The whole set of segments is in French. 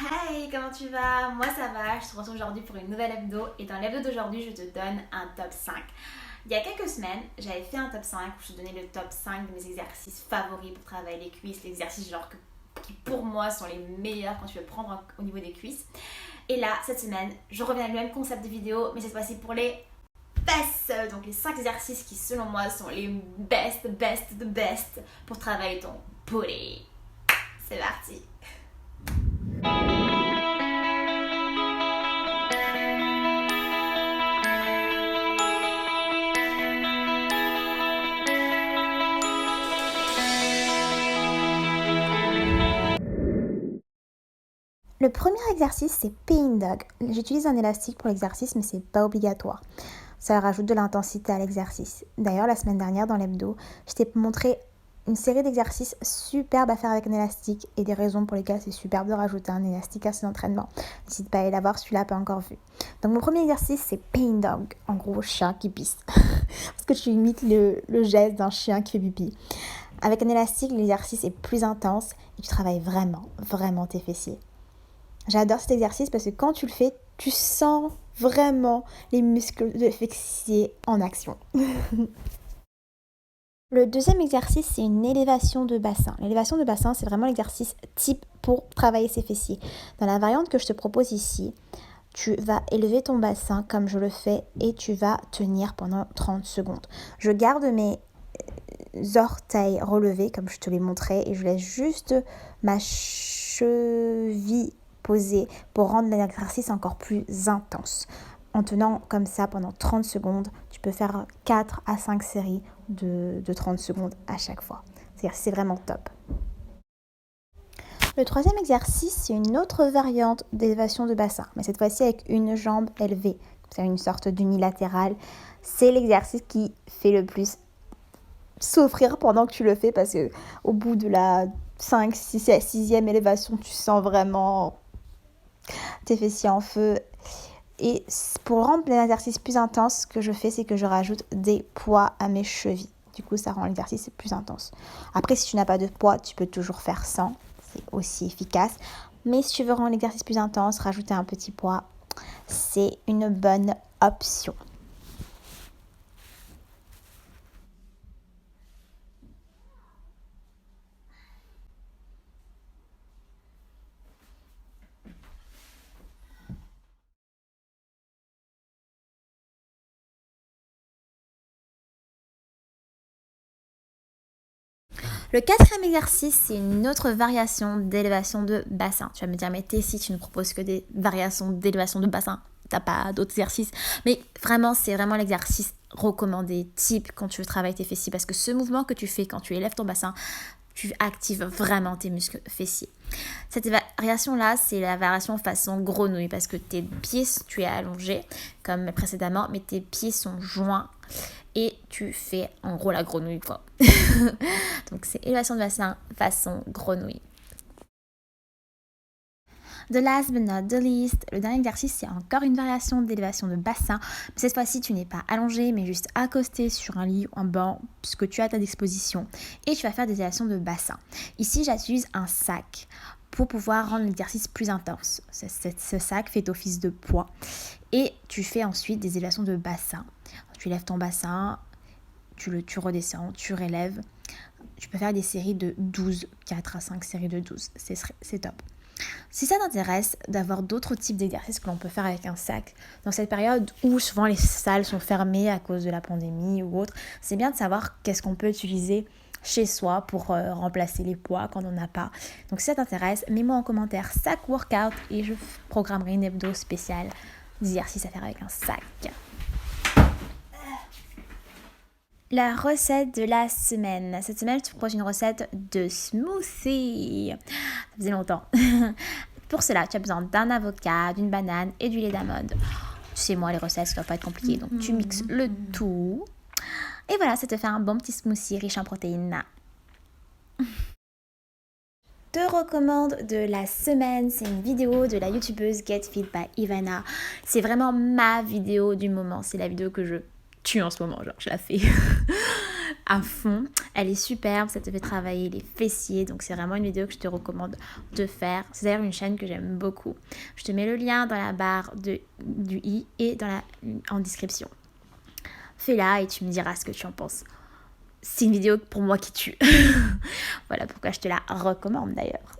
Hey, comment tu vas? Moi ça va, je te retrouve aujourd'hui pour une nouvelle hebdo et dans l'hebdo d'aujourd'hui je te donne un top 5. Il y a quelques semaines, j'avais fait un top 5 où je te donnais le top 5 de mes exercices favoris pour travailler les cuisses, les exercices qui pour moi sont les meilleurs quand tu veux prendre au niveau des cuisses. Et là, cette semaine, je reviens avec le même concept de vidéo, mais cette fois-ci pour les fesses. Donc les 5 exercices qui selon moi sont les best pour travailler ton booty. C'est parti! Le premier exercice, c'est Peeing Dog. J'utilise un élastique pour l'exercice, mais c'est pas obligatoire. Ça rajoute de l'intensité à l'exercice. D'ailleurs, la semaine dernière, dans l'hebdo, je t'ai montré une série d'exercices superbes à faire avec un élastique et des raisons pour lesquelles c'est superbe de rajouter un élastique à son entraînement. N'hésite pas à aller la voir si tu l'as pas encore vu. Donc, mon premier exercice, c'est Peeing Dog. En gros, chien qui pisse. Parce que tu imites le geste d'un chien qui fait pipi. Avec un élastique, l'exercice est plus intense et tu travailles vraiment tes fessiers. J'adore cet exercice parce que quand tu le fais, tu sens vraiment les muscles de fessier en action. Le deuxième exercice, c'est une élévation de bassin. L'élévation de bassin, c'est vraiment l'exercice type pour travailler ses fessiers. Dans la variante que je te propose ici, tu vas élever ton bassin comme je le fais et tu vas tenir pendant 30 secondes. Je garde mes orteils relevés comme je te l'ai montré et je laisse juste ma cheville posée pour rendre l'exercice encore plus intense. En tenant comme ça pendant 30 secondes, tu peux faire 4 à 5 séries de 30 secondes à chaque fois. C'est vraiment top. Le troisième exercice, c'est une autre variante d'élévation de bassin, mais cette fois-ci avec une jambe élevée. C'est une sorte d'unilatéral. C'est l'exercice qui fait le plus souffrir pendant que tu le fais parce que au bout de la 5, 6, 6e élévation, tu sens vraiment tes fessiers en feu. Et pour rendre l'exercice plus intense, ce que je fais, c'est que je rajoute des poids à mes chevilles. Du coup, ça rend l'exercice plus intense. Après, si tu n'as pas de poids, tu peux toujours faire 100. C'est aussi efficace. Mais si tu veux rendre l'exercice plus intense, rajouter un petit poids, c'est une bonne option. Le quatrième exercice, c'est une autre variation d'élévation de bassin. Tu vas me dire, mais si tu ne proposes que des variations d'élévation de bassin, t'as pas d'autres exercices. Mais vraiment, c'est vraiment l'exercice recommandé, type quand tu veux travailler tes fessiers. Parce que ce mouvement que tu fais quand tu élèves ton bassin, tu actives vraiment tes muscles fessiers. Cette variation-là, c'est la variation façon grenouille parce que tes pieds, tu es allongé comme précédemment, mais tes pieds sont joints et tu fais en gros la grenouille quoi. Donc c'est élévation de bassin façon grenouille. The last but not the least, le dernier exercice, c'est encore une variation d'élévation de bassin. Cette fois-ci, tu n'es pas allongé, mais juste accosté sur un lit ou un banc, puisque tu as à ta disposition. Et tu vas faire des élévations de bassin. Ici, j'utilise un sac pour pouvoir rendre l'exercice plus intense. Ce sac fait office de poids. Et tu fais ensuite des élévations de bassin. Tu lèves ton bassin, tu redescends, tu relèves. Tu peux faire des séries de 12, 4 à 5 séries de 12. C'est top. Si ça t'intéresse d'avoir d'autres types d'exercices que l'on peut faire avec un sac, dans cette période où souvent les salles sont fermées à cause de la pandémie ou autre, c'est bien de savoir qu'est-ce qu'on peut utiliser chez soi pour remplacer les poids quand on n'en a pas. Donc si ça t'intéresse, mets-moi en commentaire sac workout et je programmerai une hebdo spéciale d'exercices à faire avec un sac. La recette de la semaine. Cette semaine, je te propose une recette de smoothie. Ça faisait longtemps. Pour cela, tu as besoin d'un avocat, d'une banane et du lait d'amande. Tu sais, moi, les recettes, ça ne doit pas être compliqué. Donc, tu mixes le tout. Et voilà, ça te fait un bon petit smoothie riche en protéines. Te recommande de la semaine, c'est une vidéo de la youtubeuse Get Fit by Ivana. C'est vraiment ma vidéo du moment. C'est la vidéo que je tue en ce moment, genre je la fais à fond. Elle est superbe, ça te fait travailler les fessiers, donc c'est vraiment une vidéo que je te recommande de faire. C'est d'ailleurs une chaîne que j'aime beaucoup. Je te mets le lien dans la barre du i et en description. Fais-la et tu me diras ce que tu en penses. C'est une vidéo pour moi qui tue. Voilà pourquoi je te la recommande d'ailleurs.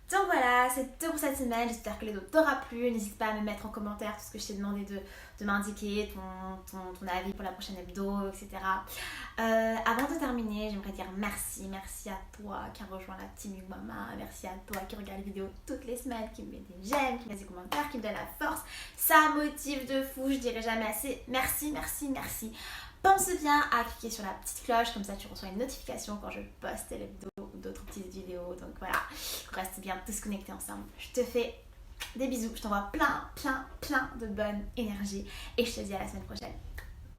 Donc voilà, c'est tout pour cette semaine. J'espère que les autres t'aura plu. N'hésite pas à me mettre en commentaire tout ce que je t'ai demandé de m'indiquer, ton avis pour la prochaine hebdo, etc. Avant de terminer, j'aimerais dire merci. Merci à toi qui a rejoint la team Mama. Merci à toi qui regarde les vidéos toutes les semaines, qui me met des j'aime, qui me met des commentaires, qui me donne la force. Ça motive de fou, je dirais jamais assez. Merci, merci, merci. Pense bien à cliquer sur la petite cloche, comme ça tu reçois une notification quand je poste l'hebdo ou d'autres petites vidéos. Donc voilà, on reste bien tous connectés ensemble. Je te fais des bisous, je t'envoie plein de bonne énergie et je te dis à la semaine prochaine.